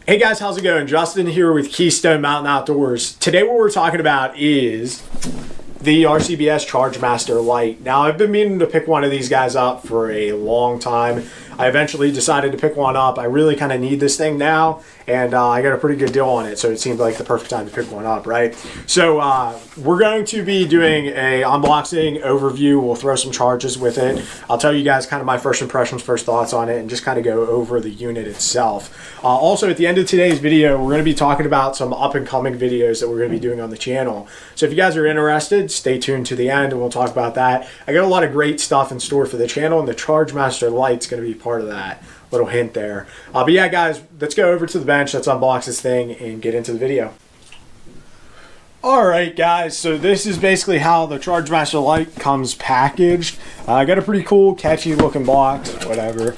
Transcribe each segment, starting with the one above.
Hey guys, how's it going? Justin here with Keystone Mountain Outdoors. Today what we're talking about is the RCBS Chargemaster Lite. Now I've been meaning to pick one of these guys up for a long time. I eventually decided to pick one up. I really kind of need this thing now, and I got a pretty good deal on it, so it seemed like the perfect time to pick one up, right? So we're going to be doing a unboxing overview. We'll throw some charges with it. I'll tell you guys kind of my first impressions, first thoughts on it, and just kind of go over the unit itself. Also, at the end of today's video, we're going to be talking about some up-and-coming videos that we're going to be doing on the channel. So if you guys are interested, stay tuned to the end, and we'll talk about that. I got a lot of great stuff in store for the channel, and the Chargemaster Lite's going to be part of that. Little hint there. But yeah, guys, let's go over to the bench. Let's unbox this thing and get into the video. Alright guys, so this is basically how the Chargemaster Lite comes packaged. I got a pretty cool, catchy looking box, whatever.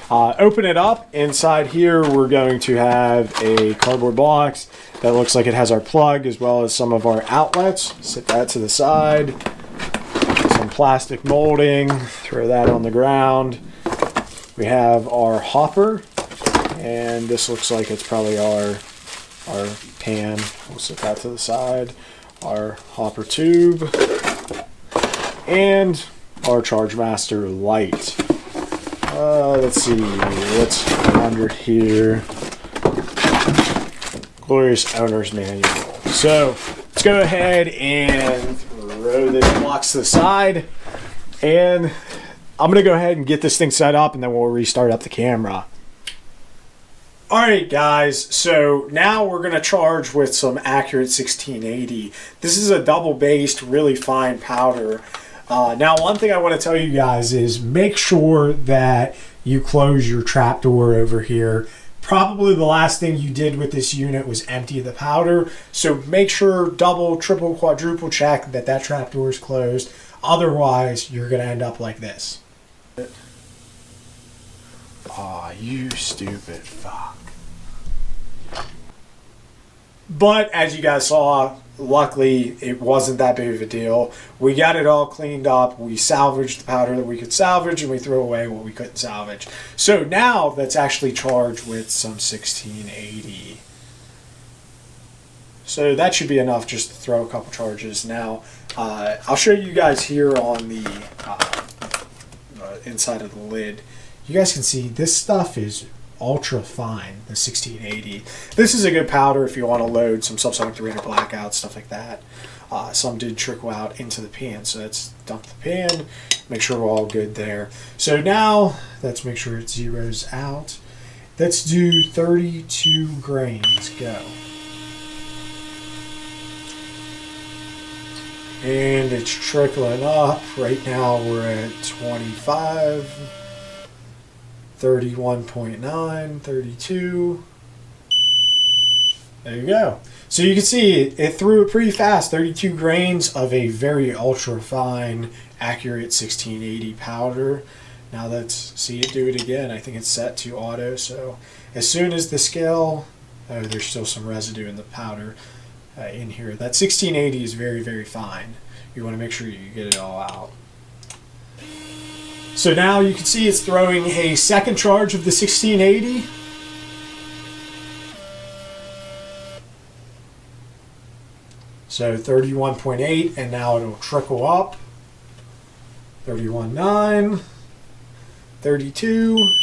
Open it up. Inside here we're going to have a cardboard box that looks like it has our plug as well as some of our outlets. Set that to the side. Some plastic molding. Throw that on the ground. We have our hopper, and this looks like it's probably our pan. We'll set that to the side. Our hopper tube, and our Chargemaster Lite. Let's see, what's under here? Glorious Owner's Manual. So let's go ahead and throw this box to the side, and I'm going to go ahead and get this thing set up, and then we'll restart up the camera. Alright guys, so now we're going to charge with some Accurate 1680. This is a double-based, really fine powder. Now one thing I want to tell you guys is make sure that you close your trapdoor over here. Probably the last thing you did with this unit was empty the powder, so make sure double, triple, quadruple check that that trapdoor is closed. Otherwise, you're going to end up like this. Aw, you stupid fuck. But as you guys saw, luckily it wasn't that big of a deal. We got it all cleaned up. We salvaged the powder that we could salvage, and we threw away what we couldn't salvage. So now that's actually charged with some 1680. So that should be enough just to throw a couple charges. Now, I'll show you guys here on the inside of the lid. You guys can see this stuff is ultra fine, the 1680. This is a good powder if you want to load some subsonic 300 blackout, stuff like that. Some did trickle out into the pan, so let's dump the pan, make sure we're all good there. So now let's make sure it zeroes out. Let's do 32 grains, go. And it's trickling up. Right now we're at 25, 31.9, 32. There you go. So you can see it threw it pretty fast. 32 grains of a very ultra fine, accurate 1680 powder. Now let's see it do it again. I think it's set to auto. So as soon as the scale, oh, there's still some residue in the powder. In here. That 1680 is very, very fine. You want to make sure you get it all out. So now you can see it's throwing a second charge of the 1680. So 31.8, and now it'll trickle up. 31.9, 32.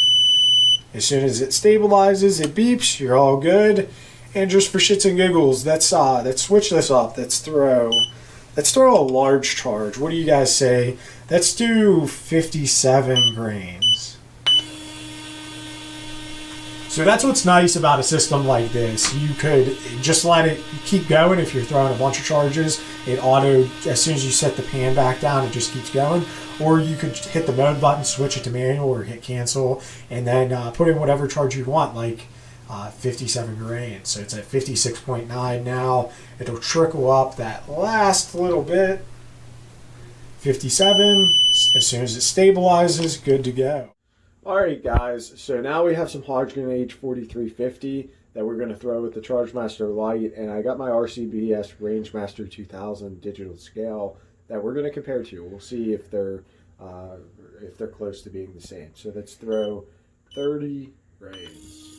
As soon as it stabilizes, it beeps. You're all good. And just for shits and giggles, let's switch this up. Let's throw a large charge. What do you guys say? Let's do 57 grains. So that's what's nice about a system like this. You could just let it keep going if you're throwing a bunch of charges. It auto, as soon as you set the pan back down, it just keeps going. Or you could hit the mode button, switch it to manual, or hit cancel, and then put in whatever charge you want, like 57 grains. So it's at 56.9 now. It'll trickle up that last little bit. 57. As soon as it stabilizes, good to go. Alright guys, so now we have some Hodgkin H4350 that we're going to throw with the Chargemaster Lite, and I got my RCBS Rangemaster 2000 digital scale that we're going to compare to. We'll see if they're close to being the same. So let's throw 30 grains.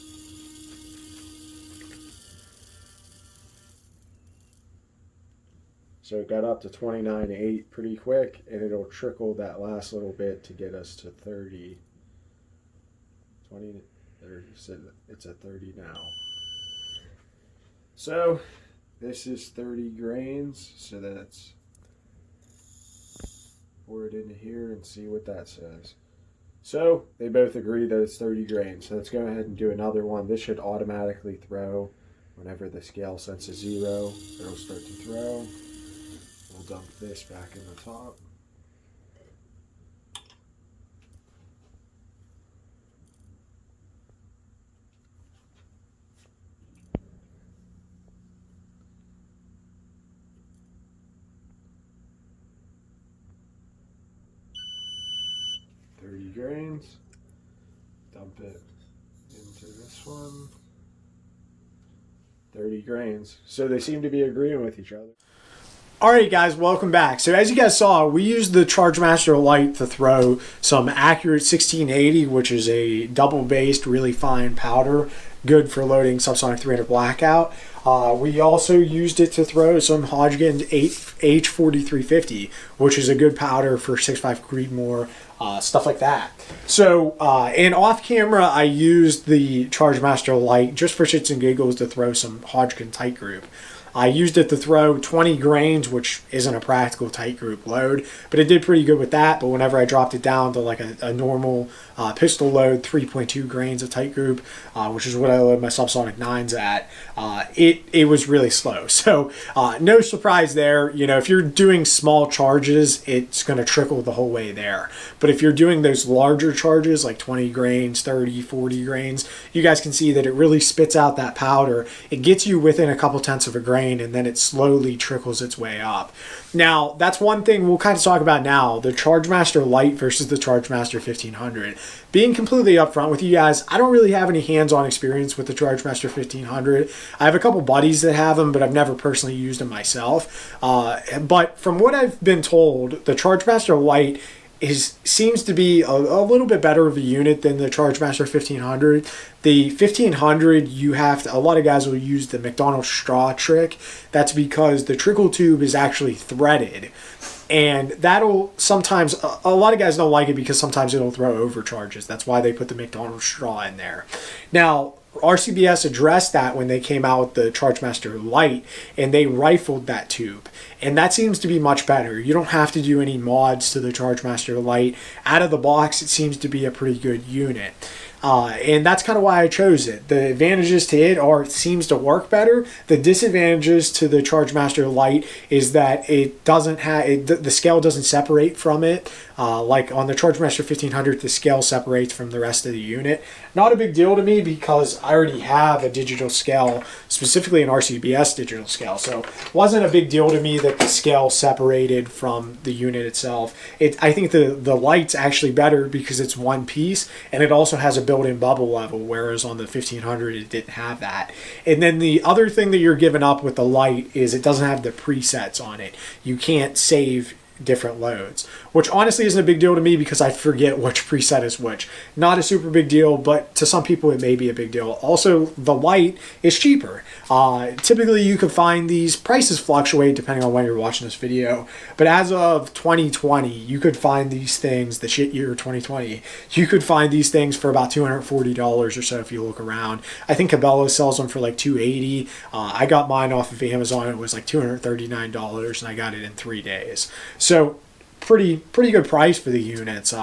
So it got up to 29.8 pretty quick, and it'll trickle that last little bit to get us to 30. 20, 30, so it's at 30 now. So this is 30 grains, so that's, pour it into here and see what that says. So they both agree that it's 30 grains. So let's go ahead and do another one. This should automatically throw whenever the scale senses 0. It'll start to throw. We'll dump this back in the top. Grains, dump it into this one. 30 grains. So they seem to be agreeing with each other. Alright guys, welcome back. So as you guys saw, we used the Chargemaster Lite to throw some accurate 1680, which is a double-based, really fine powder, good for loading Subsonic 300 Blackout. We also used it to throw some Hodgkin H4350, which is a good powder for 6.5 Creedmoor, stuff like that. So, and off camera, I used the Chargemaster Lite just for shits and giggles to throw some Hodgkin tight group. I used it to throw 20 grains, which isn't a practical tight group load, but it did pretty good with that. But whenever I dropped it down to like a normal pistol load, 3.2 grains of tight group, which is what I load my Subsonic 9s at, it was really slow. So no surprise there. You know, if you're doing small charges, it's going to trickle the whole way there. But if you're doing those larger charges, like 20 grains, 30, 40 grains, you guys can see that it really spits out that powder. It gets you within a couple tenths of a grain, and then it slowly trickles its way up. Now, that's one thing we'll kind of talk about now, the Chargemaster Lite versus the Chargemaster 1500. Being completely upfront with you guys, I don't really have any hands-on experience with the Chargemaster 1500. I have a couple buddies that have them, but I've never personally used them myself. But from what I've been told, the Chargemaster Lite seems to be a little bit better of a unit than the Chargemaster 1500. The 1500, a lot of guys will use the McDonald's straw trick. That's because the trickle tube is actually threaded. And that'll sometimes, a lot of guys don't like it because sometimes it'll throw overcharges. That's why they put the McDonald's straw in there. Now, RCBS addressed that when they came out with the Chargemaster Lite, and they rifled that tube. And that seems to be much better. You don't have to do any mods to the Chargemaster Lite. Out of the box, it seems to be a pretty good unit. And that's kind of why I chose it. The advantages to it seems to work better. The disadvantages to the Chargemaster Lite is that it doesn't have, the scale doesn't separate from it. Like on the Chargemaster 1500, the scale separates from the rest of the unit. Not a big deal to me because I already have a digital scale, specifically an RCBS digital scale. So it wasn't a big deal to me that the scale separated from the unit itself. I think the Lite's actually better because it's one piece, and it also has a built-in bubble level, whereas on the 1500 it didn't have that. And then the other thing that you're giving up with the Lite is it doesn't have the presets on it. You can't save different loads, which honestly isn't a big deal to me because I forget which preset is which. Not a super big deal, but to some people it may be a big deal. Also, the Lite is cheaper. Typically you can find these, prices fluctuate depending on when you're watching this video, but as of 2020 you could find these things, the shit year 2020, you could find these things for about $240 or so if you look around. I think Cabela's sells them for like $280. I got mine off of Amazon. It was like $239 and I got it in 3 days. So pretty good price for the units.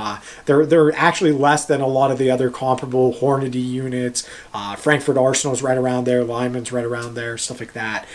They're actually less than a lot of the other comparable Hornady units. Frankfurt Arsenal's right around there, Lyman's right around there, stuff like that.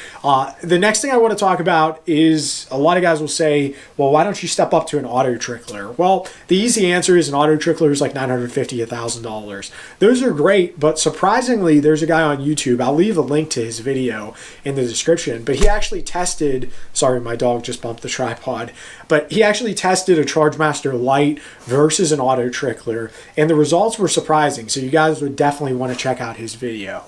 The next thing I want to talk about is a lot of guys will say, well, why don't you step up to an auto trickler? Well, the easy answer is an auto trickler is like $950, $1,000. Those are great, but surprisingly, there's a guy on YouTube. I'll leave a link to his video in the description, but he actually tested, sorry, my dog just bumped the tripod, but he actually tested a Chargemaster Lite versus an auto trickler, and the results were surprising. So you guys would definitely want to check out his video.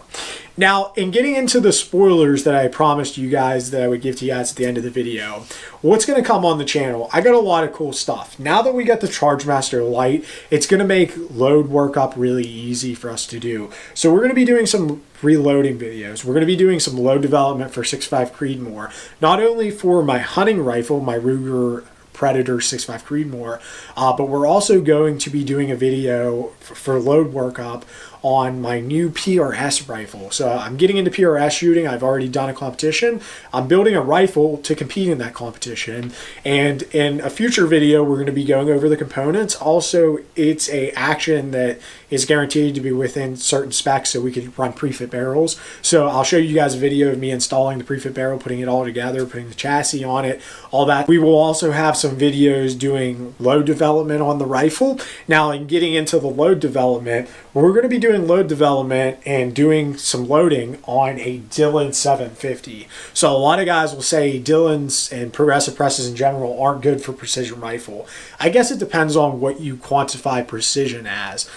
Now, in getting into the spoilers that I promised you guys that I would give to you guys at the end of the video, what's going to come on the channel? I got a lot of cool stuff. Now that we got the Chargemaster Lite, it's going to make load workup really easy for us to do. So we're going to be doing some 3 loading videos. We're going to be doing some load development for 6.5 Creedmoor, not only for my hunting rifle, my Ruger Predator 6.5 Creedmoor, but we're also going to be doing a video for load workup on my new PRS rifle. So I'm getting into PRS shooting. I've already done a competition. I'm building a rifle to compete in that competition. And in a future video, we're going to be going over the components. Also, it's a action that is guaranteed to be within certain specs, so we could run pre-fit barrels. So I'll show you guys a video of me installing the pre-fit barrel, putting it all together, putting the chassis on it, all that. We will also have some videos doing load development on the rifle. Now, in getting into the load development, we're going to be doing load development and doing some loading on a Dillon 750. So a lot of guys will say Dillons and progressive presses in general aren't good for precision rifle. I guess it depends on what you quantify precision as.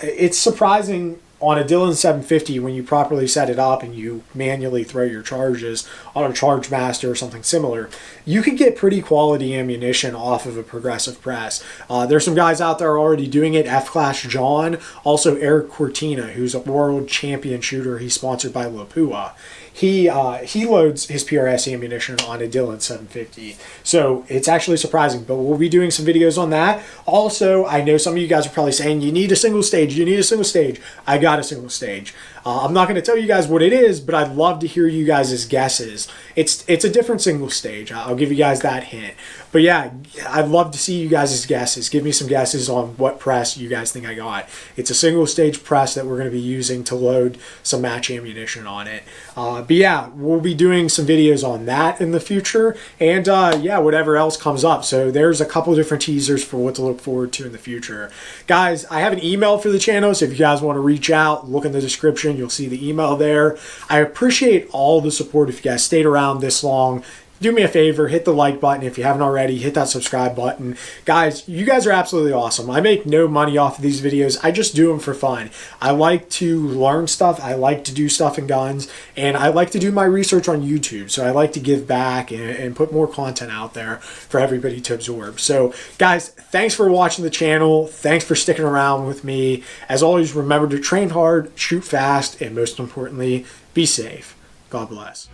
It's surprising on a Dillon 750, when you properly set it up and you manually throw your charges on a Chargemaster or something similar, you can get pretty quality ammunition off of a progressive press. There's some guys out there already doing it. F-Class John, also Eric Cortina, who's a world champion shooter. He's sponsored by Lapua. He loads his PRS ammunition on a Dillon 750. So it's actually surprising, but we'll be doing some videos on that. Also, I know some of you guys are probably saying, you need a single stage, you need a single stage. I got a single stage. I'm not going to tell you guys what it is, but I'd love to hear you guys' guesses. It's a different single stage. I'll give you guys that hint. But yeah, I'd love to see you guys' guesses. Give me some guesses on what press you guys think I got. It's a single stage press that we're going to be using to load some match ammunition on it. But yeah, we'll be doing some videos on that in the future, and yeah, whatever else comes up. So there's a couple different teasers for what to look forward to in the future. Guys, I have an email for the channel, so if you guys want to reach out, look in the description. You'll see the email there. I appreciate all the support. If you guys stayed around this long, do me a favor, hit the like button. If you haven't already, hit that subscribe button. Guys, you guys are absolutely awesome. I make no money off of these videos. I just do them for fun. I like to learn stuff. I like to do stuff in guns, and I like to do my research on YouTube. So I like to give back and put more content out there for everybody to absorb. So guys, thanks for watching the channel. Thanks for sticking around with me. As always, remember to train hard, shoot fast, and most importantly, be safe. God bless.